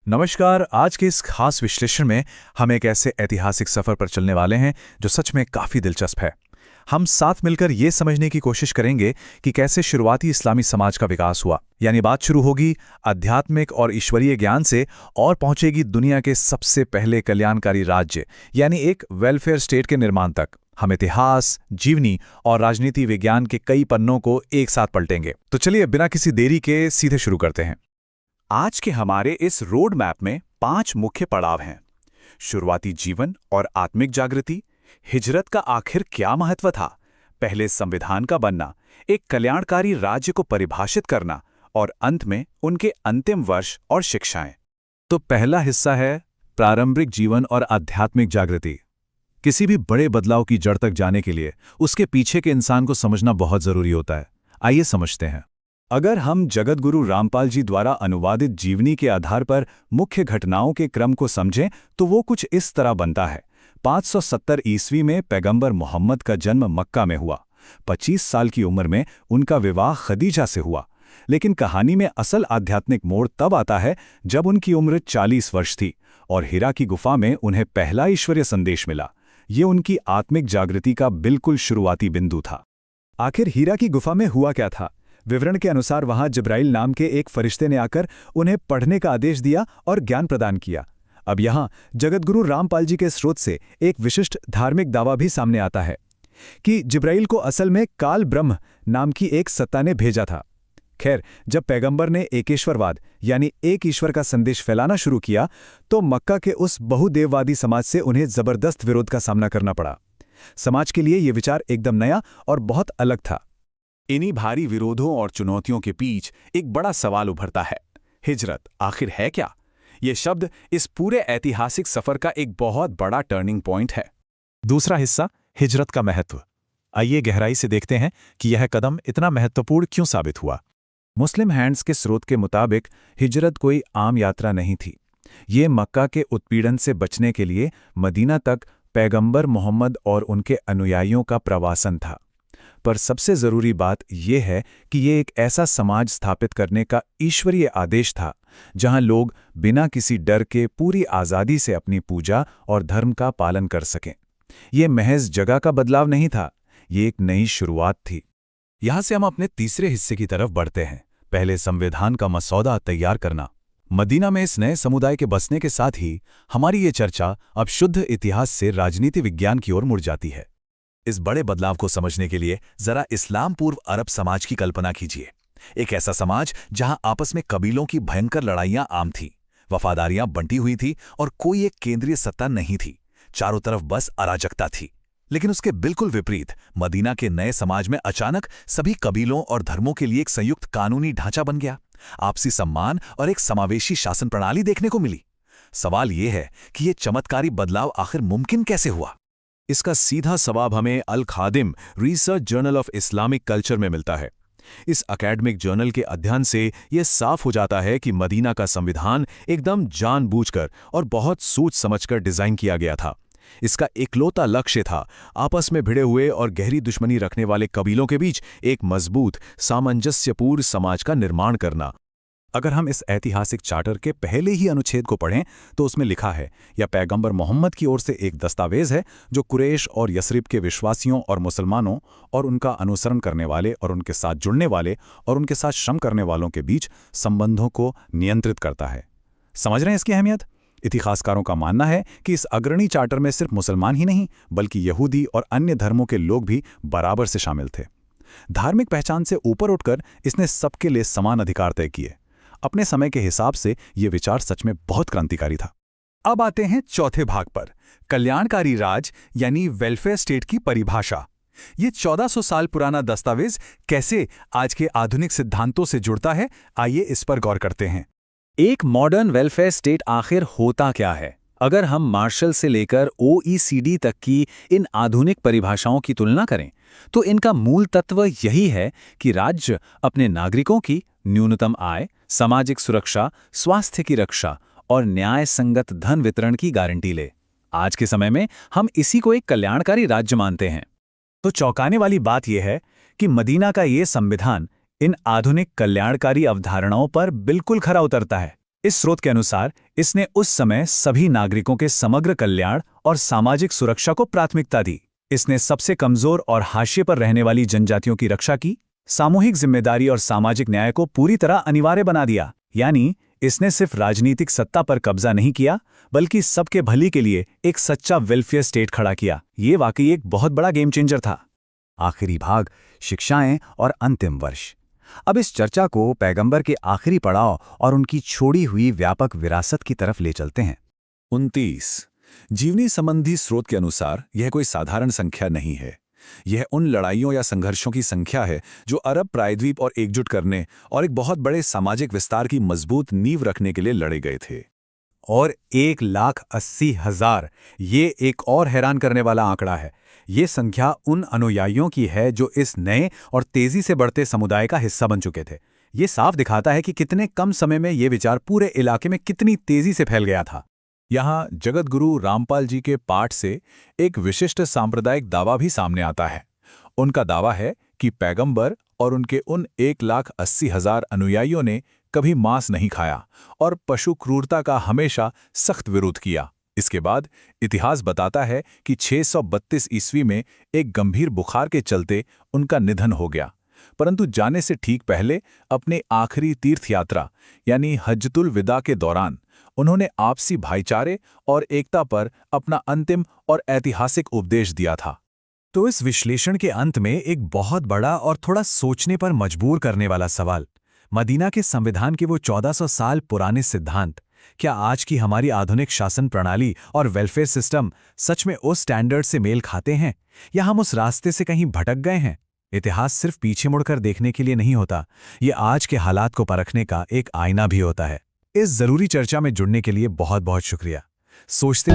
नमस्कार। आज के इस खास विश्लेषण में हम एक ऐसे ऐतिहासिक सफर पर चलने वाले हैं जो सच में काफी दिलचस्प है। हम साथ मिलकर ये समझने की कोशिश करेंगे कि कैसे शुरुआती इस्लामी समाज का विकास हुआ। यानी बात शुरू होगी आध्यात्मिक और ईश्वरीय ज्ञान से और पहुंचेगी दुनिया के सबसे पहले कल्याणकारी राज्य यानी एक वेलफेयर स्टेट के निर्माण तक। हम इतिहास, जीवनी और राजनीति विज्ञान के कई पन्नों को एक साथ पलटेंगे। तो चलिए बिना किसी देरी के सीधे शुरू करते हैं। आज के हमारे इस रोड मैप में 5 मुख्य पड़ाव हैं। शुरुआती जीवन और आत्मिक जागृति, हिजरत का आखिर क्या महत्व था, पहले संविधान का बनना, एक कल्याणकारी राज्य को परिभाषित करना और अंत में उनके अंतिम वर्ष और शिक्षाएं। तो पहला हिस्सा है प्रारंभिक जीवन और आध्यात्मिक जागृति। किसी भी बड़े बदलाव की जड़ तक जाने के लिए उसके पीछे के इंसान को समझना बहुत जरूरी होता है। आइए समझते हैं। अगर हम जगतगुरु रामपाल जी द्वारा अनुवादित जीवनी के आधार पर मुख्य घटनाओं के क्रम को समझें तो वो कुछ इस तरह बनता है। 570 ईस्वी में पैगंबर मोहम्मद का जन्म मक्का में हुआ। 25 साल की उम्र में उनका विवाह खदीजा से हुआ। लेकिन कहानी में असल आध्यात्मिक मोड़ तब आता है जब उनकी उम्र 40 वर्ष थी और हिरा की गुफा में उन्हें पहला ईश्वरीय संदेश मिला। ये उनकी आत्मिक जागृति का बिल्कुल शुरुआती बिंदु था। आखिर हीरा की गुफा में हुआ क्या था? विवरण के अनुसार वहां जिब्राइल नाम के एक फरिश्ते ने आकर उन्हें पढ़ने का आदेश दिया और ज्ञान प्रदान किया। अब यहां जगतगुरु रामपाल जी के स्रोत से एक विशिष्ट धार्मिक दावा भी सामने आता है कि जिब्राइल को असल में काल ब्रह्म नाम की एक सत्ता ने भेजा था। खैर, जब पैगंबर ने एकेश्वरवाद यानी एक ईश्वर का संदेश फैलाना शुरू किया तो मक्का के उस बहुदेववादी समाज से उन्हें जबरदस्त विरोध का सामना करना पड़ा। समाज के लिए यह विचार एकदम नया और बहुत अलग था। इन्हीं भारी विरोधों और चुनौतियों के बीच एक बड़ा सवाल उभरता है, हिजरत आखिर है क्या? ये शब्द इस पूरे ऐतिहासिक सफर का एक बहुत बड़ा टर्निंग पॉइंट है। दूसरा हिस्सा, हिजरत का महत्व। आइए गहराई से देखते हैं कि यह कदम इतना महत्वपूर्ण क्यों साबित हुआ। मुस्लिम हैंड्स के स्रोत के मुताबिक हिजरत कोई आम यात्रा नहीं थी। ये मक्का के उत्पीड़न से बचने के लिए मदीना तक पैगंबर मोहम्मद और उनके अनुयायियों का प्रवासन था। पर सबसे जरूरी बात यह है कि ये एक ऐसा समाज स्थापित करने का ईश्वरीय आदेश था जहां लोग बिना किसी डर के पूरी आज़ादी से अपनी पूजा और धर्म का पालन कर सकें। ये महज जगह का बदलाव नहीं था, ये एक नई शुरुआत थी। यहां से हम अपने तीसरे हिस्से की तरफ बढ़ते हैं। पहले संविधान का मसौदा तैयार करना। मदीना में इस नए समुदाय के बसने के साथ ही हमारी ये चर्चा अब शुद्ध इतिहास से राजनीति विज्ञान की ओर मुड़ जाती है। इस बड़े बदलाव को समझने के लिए जरा इस्लाम पूर्व अरब समाज की कल्पना कीजिए। एक ऐसा समाज जहां आपस में कबीलों की भयंकर लड़ाइयां आम थीं, वफादारियां बंटी हुई थी और कोई एक केंद्रीय सत्ता नहीं थी। चारों तरफ बस अराजकता थी। लेकिन उसके बिल्कुल विपरीत मदीना के नए समाज में अचानक सभी कबीलों और धर्मों के लिए एक संयुक्त कानूनी ढांचा बन गया। आपसी सम्मान और एक समावेशी शासन प्रणाली देखने को मिली। सवाल यह है कि यह चमत्कारी बदलाव आखिर मुमकिन कैसे हुआ? इसका सीधा जवाब हमें Al Khadim research journal of Islamic culture में मिलता है। इस एकेडमिक जर्नल के अध्ययन से यह साफ हो जाता है कि मदीना का संविधान एकदम जानबूझकर और बहुत सोच समझकर डिजाइन किया गया था। इसका इकलौता लक्ष्य था आपस में भिड़े हुए और गहरी दुश्मनी रखने वाले कबीलों के बीच एक मजबूत, सामंजस्यपूर्ण समाज का निर्माण करना। अगर हम इस ऐतिहासिक चार्टर के पहले ही अनुच्छेद को पढ़ें तो उसमें लिखा है, यह पैगंबर मोहम्मद की ओर से एक दस्तावेज है जो कुरैश और यस्रिब के विश्वासियों और मुसलमानों और उनका अनुसरण करने वाले और उनके साथ जुड़ने वाले और उनके साथ श्रम करने वालों के बीच संबंधों को नियंत्रित करता है। समझ रहे हैं इसकी अहमियत? इतिहासकारों का मानना है कि इस अग्रणी चार्टर में सिर्फ मुसलमान ही नहीं बल्कि यहूदी और अन्य धर्मों के लोग भी बराबर से शामिल थे। धार्मिक पहचान से ऊपर उठकर इसने सबके लिए समान अधिकार तय किए। अपने समय के हिसाब से यह विचार सच में बहुत क्रांतिकारी था। अब आते हैं चौथे भाग पर, कल्याणकारी राज यानी वेलफेयर स्टेट की परिभाषा। ये 1400 साल पुराना दस्तावेज कैसे आज के आधुनिक सिद्धांतों से जुड़ता है, आइए इस पर गौर करते हैं। एक मॉडर्न वेलफेयर स्टेट आखिर होता क्या है? अगर हम मार्शल से लेकर OECD तक की इन आधुनिक परिभाषाओं की तुलना करें तो इनका मूल तत्व यही है कि राज्य अपने नागरिकों की न्यूनतम आय, सामाजिक सुरक्षा, स्वास्थ्य की रक्षा और न्याय संगत धन वितरण की गारंटी ले। आज के समय में हम इसी को एक कल्याणकारी राज्य मानते हैं। तो चौंकाने वाली बात यह है कि मदीना का ये संविधान इन आधुनिक कल्याणकारी अवधारणाओं पर बिल्कुल खरा उतरता है। इस स्रोत के अनुसार इसने उस समय सभी नागरिकों के समग्र कल्याण और सामाजिक सुरक्षा को प्राथमिकता दी। इसने सबसे कमजोर और हाशिए पर रहने वाली जनजातियों की रक्षा की, सामूहिक जिम्मेदारी और सामाजिक न्याय को पूरी तरह अनिवार्य बना दिया। यानी इसने सिर्फ राजनीतिक सत्ता पर कब्जा नहीं किया, बल्कि सबके भली के लिए एक सच्चा वेलफेयर स्टेट खड़ा किया। ये वाकई एक बहुत बड़ा गेम चेंजर था। आखिरी भाग, शिक्षाएं और अंतिम वर्ष। अब इस चर्चा को पैगंबर के आखिरी पड़ाव और उनकी छोड़ी हुई व्यापक विरासत की तरफ ले चलते हैं। 29 जीवनी संबंधी स्रोत के अनुसार यह कोई साधारण संख्या नहीं है। यह उन लड़ाइयों या संघर्षों की संख्या है जो अरब प्रायद्वीप और एकजुट करने और एक बहुत बड़े सामाजिक विस्तार की मजबूत नींव रखने के लिए लड़े गए थे। और 1,80,000, ये एक और हैरान करने वाला आंकड़ा है। ये संख्या उन अनुयायियों की है जो इस नए और तेजी से बढ़ते समुदाय का हिस्सा बन चुके थे। ये साफ दिखाता है कि कितने कम समय में ये विचार पूरे इलाके में कितनी तेजी से फैल गया था। यहाँ जगतगुरु रामपाल जी के पाठ से एक विशिष्ट सांप्रदायिक दावा भी सामने आता है। उनका दावा है कि पैगंबर और उनके उन 1,80,000 अनुयायियों ने कभी मांस नहीं खाया और पशु क्रूरता का हमेशा सख्त विरोध किया। इसके बाद इतिहास बताता है कि 632 ईस्वी में एक गंभीर बुखार के चलते उनका निधन हो गया, परंतु जाने से ठीक पहले अपने आखिरी तीर्थ यात्रा यानी हज्जतुल विदा के दौरान उन्होंने आपसी भाईचारे और एकता पर अपना अंतिम और ऐतिहासिक उपदेश दिया था। तो इस विश्लेषण के अंत में एक बहुत बड़ा और थोड़ा सोचने पर मजबूर करने वाला सवाल, मदीना के संविधान के वो 1400 साल पुराने सिद्धांत क्या आज की हमारी आधुनिक शासन प्रणाली और वेलफेयर सिस्टम सच में उस स्टैंडर्ड से मेल खाते हैं, या हम उस रास्ते से कहीं भटक गए हैं? इतिहास सिर्फ पीछे मुड़कर देखने के लिए नहीं होता, ये आज के हालात को परखने का एक आईना भी होता है। इस जरूरी चर्चा में जुड़ने के लिए बहुत बहुत शुक्रिया। सोचते